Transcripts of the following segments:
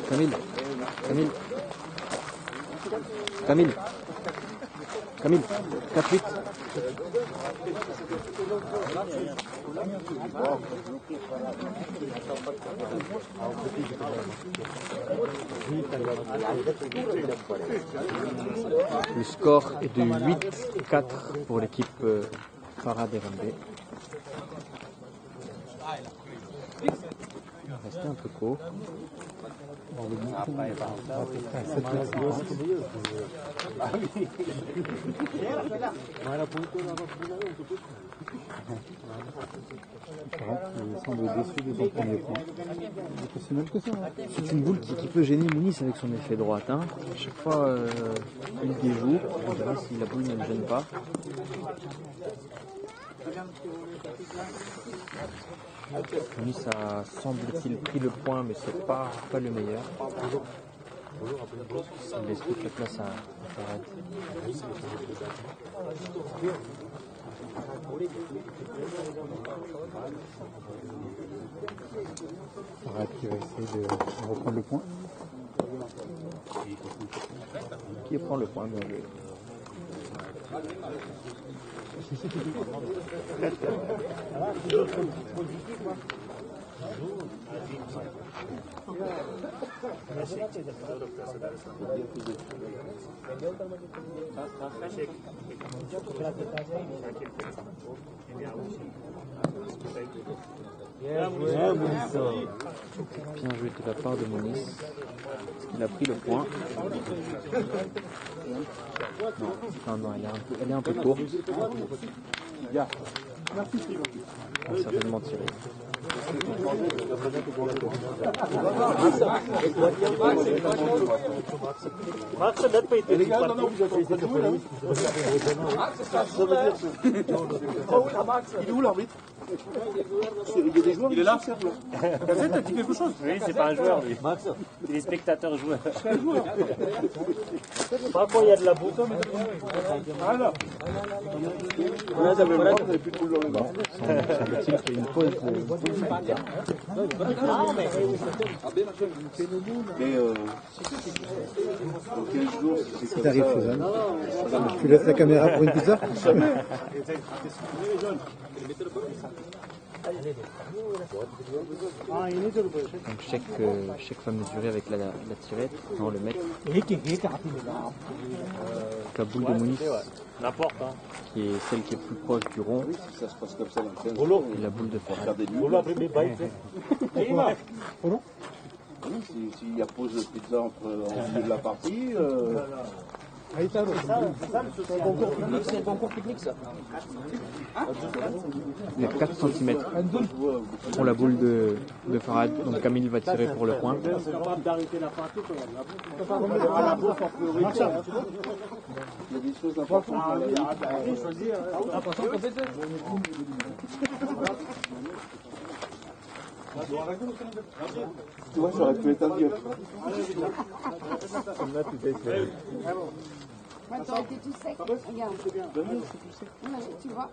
Camille, Camille, Camille, Camille, 4-8. Le score est de 8-4 pour l'équipe Farad RMB. Restez un peu court. Il semble déçu de son premier point. C'est une boule qui peut gêner Mounis avec son effet droite. Hein. À chaque fois, il déjoue. On verra si la boule ne le gêne pas. Mounis a semble-t-il pris le point, mais c'est pas le meilleur. Il laisse toute la place à Farad. Farad qui va essayer de reprendre le point. Qui prend le point, bien joué. Bien joué de la part de Mounis. Est-ce qu'il a pris le point? Non, elle est un peu courte. On va certainement tirer. Il est où l'arbitre? Il y a des joueurs. Il est là. Gazette, t'as dit quelque chose? Oui, c'est pas un joueur, lui. Il est spectateur-joueur. C'est un joueur. Pas quand il y a de la boue. Ah là. Voilà, ça n'avait plus de boule dans le banc. Semble-t-il qu'il y a une pause de... Si t'arrives, Suzanne, tu laisses la caméra pour une pizza? Donc chaque fois mesuré avec la tirette, non le mètre. La boule de Mounis, qui est celle qui est plus proche du rond, Ça se passe comme ça dans le 15. et la boule de Farad. S'il y a pause de pizza au milieu de la partie. C'est un concours public, ça. Il y a 4 cm pour la boule de Farad, donc Camille va tirer pour le point. C'est capable d'arrêter la partie quand même. Il y a des choses importantes. Tu vois, j'aurais pu être un dieu. Maintenant, t'es tout sec. Regarde. Tu vois.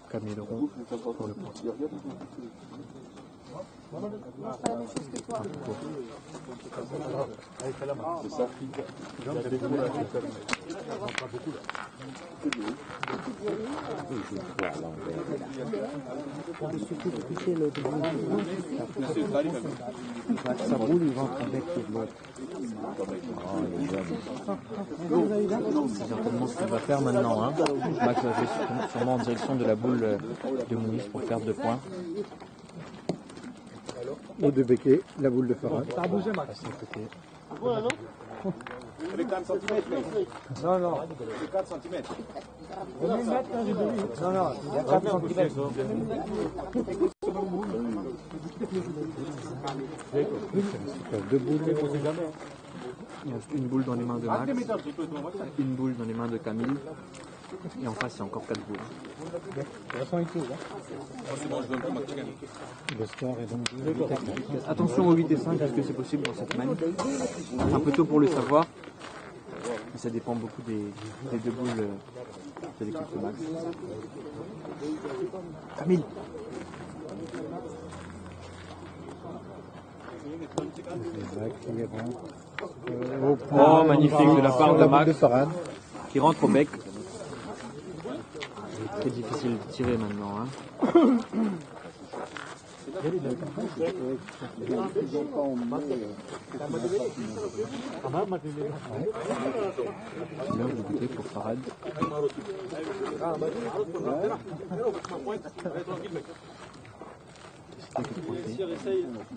Camille rond pour le point. C'est pas la même chose que toi. C'est ça. Sa boule, il va en avec l'autre. C'est certainement ce qu'il va faire maintenant. Hein. Max va jouer sûrement en direction de la boule de Mounis pour faire 2 points. Ou de Becquet, la boule de Farad. Ça a bougé, Max. Les 4 cm. Non, non. Les 4 cm. Non, non, il y a 4 cm. Deux boules. Il reste une boule dans les mains de Max, une boule dans les mains de Camille, et en face il y a encore 4 boules. Le score est donc 8-4. Attention au 8 et 5, est-ce que c'est possible dans cette main? Un peu tôt pour le savoir, mais ça dépend beaucoup des 2 boules de l'équipe de Max. Camille. Zach qui rentre. Au Oh, magnifique de la part sur de la boule Max de parade. qui rentre au bec. C'est très difficile de tirer maintenant. Hein. L'heure de goûter pour Farad.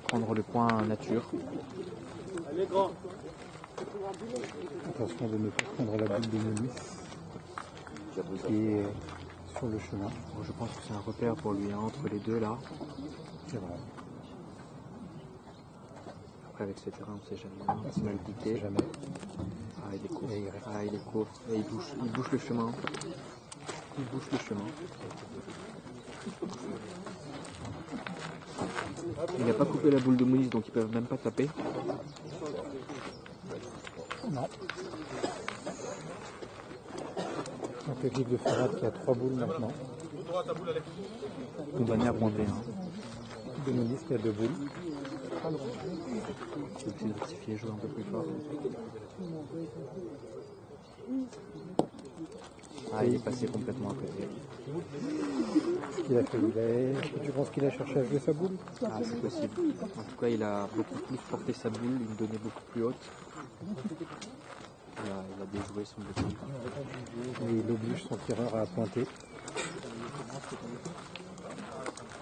Prendre le point nature. Attention de ne pas prendre la boule de Moulis qui est sur le chemin. Bon, je pense que c'est un repère pour lui, hein, entre les deux là. C'est vrai. Après avec ce terrain on sait jamais, hein, c'est mal piqué. Jamais. Ah il est court. Et il reste. Ah il est court. Et il bouge le chemin. Il bouge le chemin. Il n'a pas coupé la boule de mousse donc ils peuvent même pas taper. Non. Donc l'équipe de Farad qui a 3 boules maintenant. Condamné à pointer. Hein. De Moulis qui a 2 boules. Il faut essayer de rectifier, jouer un peu plus fort. Ah il est passé complètement à côté. Qu'est-ce qu'il a fait? Est-ce que tu penses qu'il a cherché à jouer sa boule? Ah c'est possible. En tout cas il a beaucoup plus porté sa boule, une donnée beaucoup plus haute. Il a déjoué son but. Et il oblige son tireur à pointer.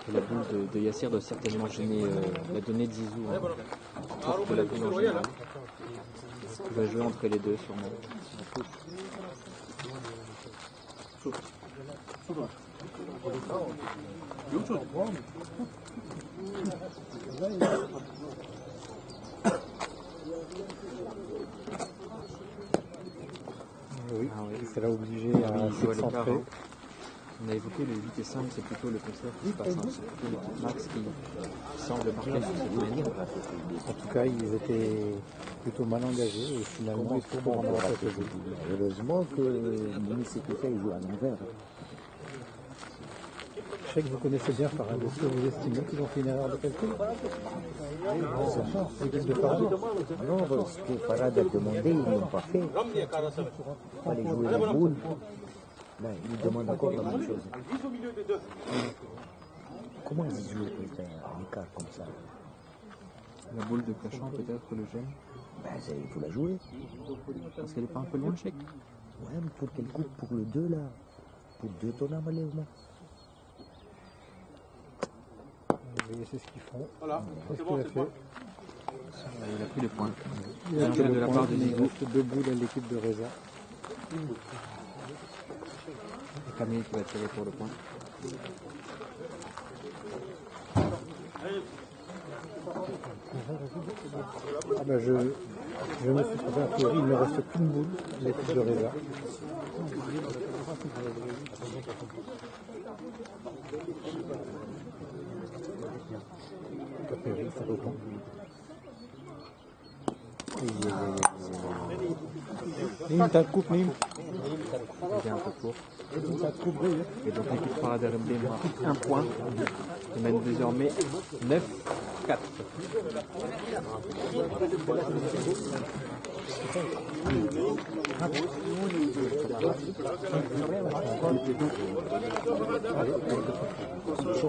Et la boule de Yassir doit certainement gêner la donnée de Zizou. Hein, pour que la boule en général. Il va jouer entre les deux sûrement. Oui, Ah oui. ça l'a obligé Oui, à il joue à l'écart. s'excentrer. Hein. On a évoqué le 8 et 5, c'est plutôt le contraire qui se passe. Hein. C'est plutôt Max qui semble marquer sur cette manière. En tout cas, ils étaient plutôt mal engagés et finalement ils se sont rendus à cette boule. Heureusement que Mounis et tout ça, ils jouent à l'envers. Je sais que vous connaissez bien Farad. Est-ce que vous estimez qu'ils ont fait une erreur de calcul? C'est ça, l'équipe de Farad. Non, parce que Farad a demandé, ils ne l'ont pas fait. Il fallait jouer la boule. Là, ils demandent encore la même chose. Comment ils jouent un écart comme ça? La boule de Cachan peut-être le gêne. Ben, il faut la jouer. Parce qu'elle est pas un peu loin le chèque. Ouais, mais pour qu'elle coupe pour le 2 là. Pour 2 tonnes à aller au moins. Vous voyez, c'est ce qu'ils font. Qu'est-ce qu'il a fait? Il a pris les points. Il a Bien fait joué de le la point. part de Il Zizou. reste 2 boules à l'équipe de Reza. Et Camille qui va tirer pour le point. Ah ben je me suis trompé, a priori il ne reste qu'une boule à l'équipe de Reza. A priori ça reprend. Nîmes, t'as de coupe, Nîmes. Il est un peu court. Et donc l'équipe Farad RMB marque un point. Il mène désormais 9-4.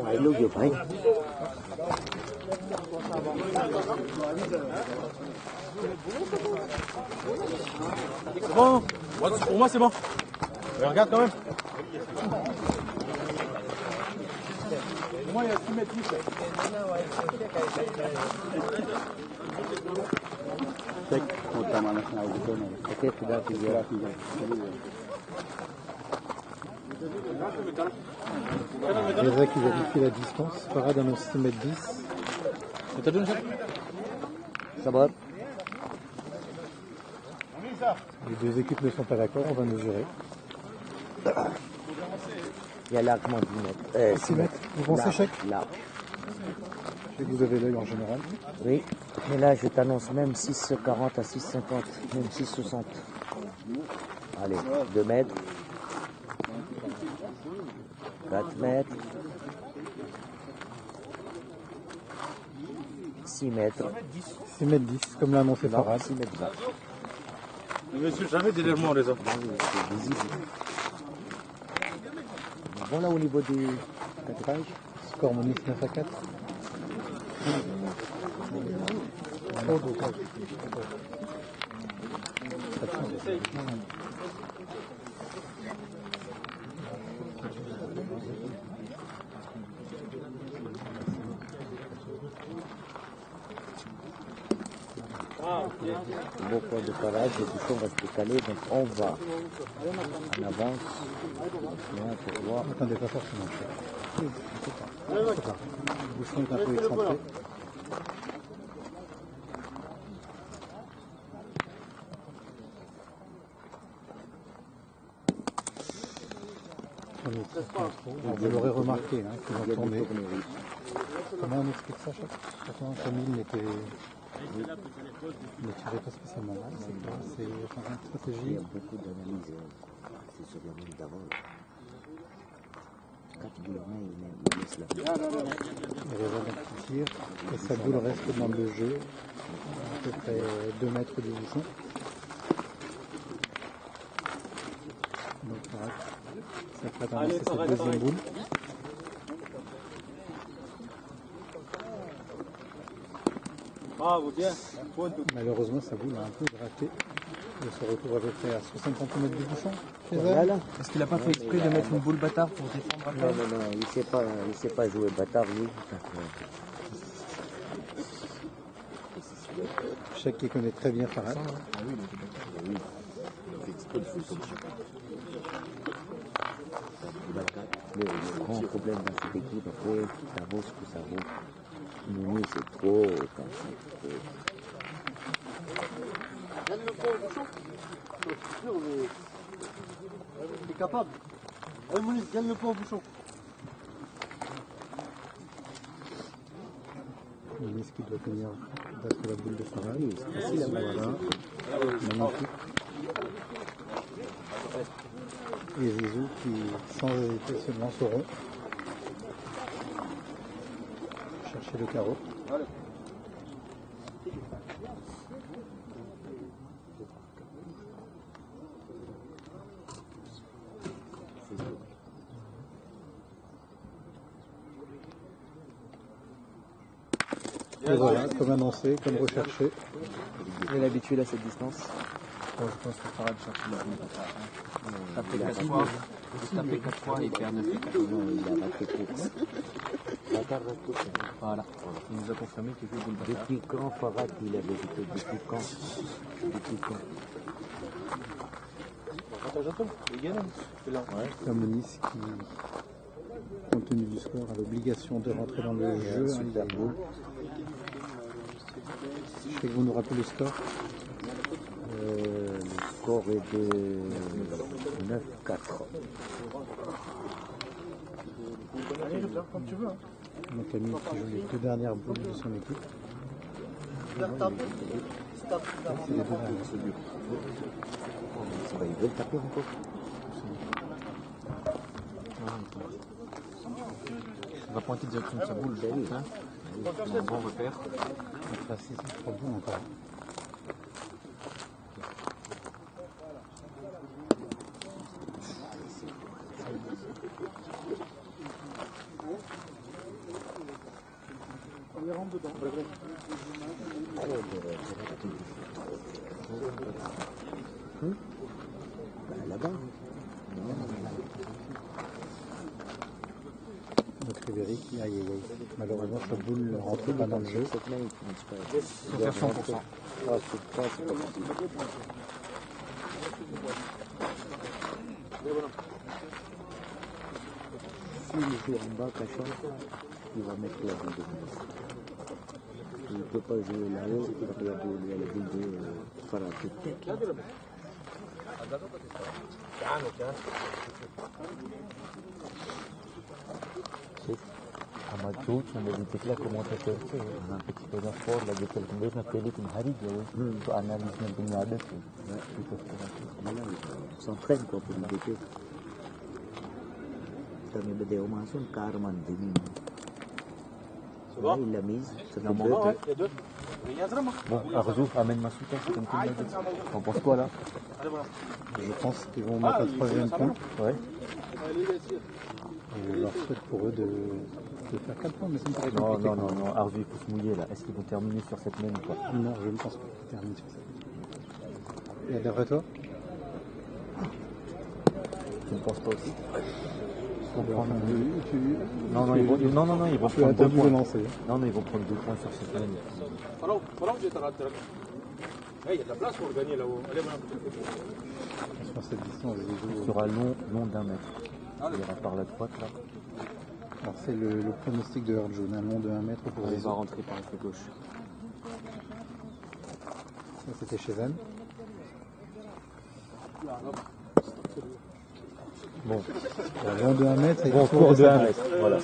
I love you, bye. C'est bon. Pour moi, c'est bon. Mais regarde quand même. Pour moi, il y a 6 mètres 10. Reza qui vérifie la distance. Farad annonce 6 mètres 10. Ça va? Les deux équipes ne sont pas d'accord, on va mesurer. Il y a largement 10 mètres. 6 mètres. Vous pensez chèque? Là. Je sais que vous avez l'œil en général. Oui, mais là je t'annonce même 6,40 à 6,50, même 6,60. Allez, 2 mètres. 4 mètres. 6 mètres. 6 mètres 10, comme l'a annoncé Farad. 6 mètres 20. Monsieur, jamais d'énervement, les autres. C'est visible. Voilà au niveau du cadrage. Score Moniz 9 à 4. Beau point de parage, le bouchon va se décaler, donc on va en avance. Là, pour voir. Attendez, pas forcément. C'est pas. Le bouchon est un peu excentré. Vous l'aurez remarqué, hein, qu'ils ont tourné. Comment on explique ça, Comment Camille ne tirait pas spécialement mal. C'est une Il y stratégie. a beaucoup d'analyses, c'est sur la ligne d'avant. Quand il il laisse la boule. Il réserve un petit tir et sa boule reste dans le jeu, à peu près 2 mètres du bouchon. Donc ça va lancer cette deuxième boule. Bravo, bien. Malheureusement, sa boule a un peu gratté. Il se retrouve à peu près à 60 cm du bouchon. Voilà. Est-ce qu'il n'a pas fait exprès de mettre une boule bâtard pour défendre à Non, il ne sait pas jouer bâtard, lui. Chèque qui connaît très bien Farad. Le grand problème dans cette équipe, après, ça vaut ce que ça vaut. Mimi, c'est trop. Quand c'est trop. Gagne le point au bouchon. C'est sûr, mais. T'es capable. Allez, Moniz, gagne le point au bouchon. Moniz qui doit tenir battre la boule de Farad. C'est facile à Voilà. Magnifique. Et Zizou qui, sans hésiter, se lance au rond. Chercher le carreau. Et voilà, comme annoncé, comme recherché. Vous êtes habitué à cette distance. Je pense que Farad cherche le bon bâtard. Taper 4 fois, taper 4 fois et perdre 9 4. Non, il a raté tout. Bâtard raté. Voilà. Il nous a confirmé qu'il joue le bâtard. Depuis quand Farad il avait vérité? Depuis quand? Depuis quand? La Moniz qui, compte tenu du score, a l'obligation de rentrer dans le jeu. Super beau. Je sais que vous nous rappelez le score. Le score est de 9-4. Donc Camille qui joue les 2 dernières boules de son équipe. C'est les 2 dernières. Il veut le taper encore. Il va pointer directement de sa boule. Hein. Un bon repère. Enfin, c'est trop bon encore. Il rentre dedans. Là-bas. Donc Ribéry qui, aïe aïe aïe, malheureusement sa boule ne rentre pas dans le jeu. Cette main, il finit pas. Il faut faire 100%. Ah, c'est pas possible. S'il joue en bas, cachant, il va mettre la boule de Moniz. Il ne peut pas jouer là-haut, il va la boule de Farad. हमारे चोट में जितला commentateur un petit peu d'effort là depuis le début na télé qui m'arrive to analyse na dunia ada tu On s'entraîne quoi pour le déter. Kami berdua masuk ke Arman demi. Là, il l'a mise. Ça Il en fait manque deux. deux. Bon, Arzo, amène Masuta, c'est comme tu me l'as dit. T'en penses quoi là? Je pense qu'ils vont mettre un troisième point. Ouais. Et je leur souhaite pour eux de faire 4 points, mais ça me paraît Non, compliqué. non, Arzo, il faut se mouiller là. Est-ce qu'ils vont terminer sur cette même ou pas? Non, je ne pense pas qu'ils terminent sur ça. Et d'après toi? Tu ne penses pas aussi? Non, Non, ils vont tu as prendre 2 attendu de points. lancer. Non, ils vont prendre 2 points sur cette même. Sur cette distance, Il sera long d'un mètre. Il ira par la droite là. alors c'est le pronostic de Heart Jaune, un long de 1 mètre pour Il les va autres. rentrer par la gauche. Ça c'était chez Van. Bon, Long de 1 mètre et bon cours de 1 mètre. Voilà.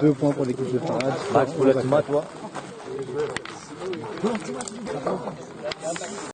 2 points pour l'équipe de Farad. Max, pour la Tima, toi?